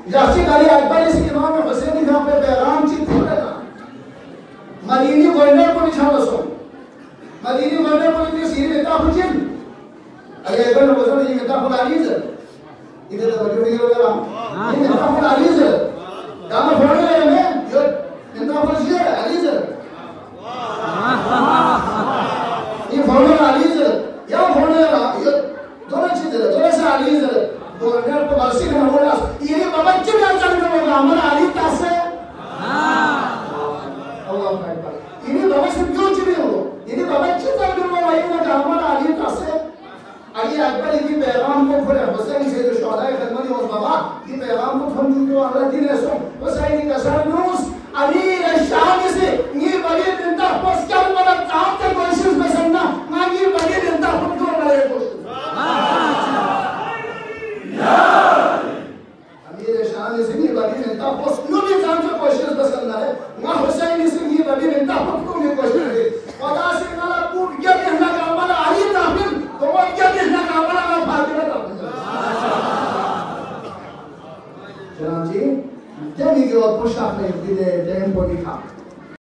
जास्ती गाली अकबर इस इमाम हुसैन का पे पैगाम चित पड़ेगा मदीनी गवर्नर को निशान रसो मदीनी गवर्नर को इतने सीधे इतना हुजिन अगर इधर न बसो ये इतना फुलारीज इधर तो बच्चों के वगैरह ये इतना फुलारीज काम फोड़े ले में जो इतना फुलारीज अलीज ये फोड़े अलीज या फोड़े ये दोनों चीजें दोनों से अलीज गवर्नर को बरसी में बोला ये बाबा क्यों क्या चल रहा है हमारा अली तासे अल्लाह अकबर ये बाबा से क्यों चिड़े हो ये बाबा क्यों चल रहा है ये हमारा अली तासे अली अकबर की पैगाम को खुले हुसैन से जो शोहदाए खिदमत और बाबा की पैगाम को हम जो अल्लाह दिन ऐसो हुसैन का सरनूस अली शान से ये बड़ी दिनता बस क्या बड़ा काम के कोशिश में समझना ना ये बड़ी दिनता खुद को बड़े कोशिश अमीर शान से ये बड़ी दिनता बस नो भी काम के कोशिश में समझना है ना हुसैन से ये बड़ी दिनता खुद को भी कोशिश है खुदा से ना पूछ क्या कहना का हमारा अली ताबिल तो वो क्या कहना का हमारा फातिमा ताबिल चलांजी जब ये और पुश आपने दिले टेम्पो दिखा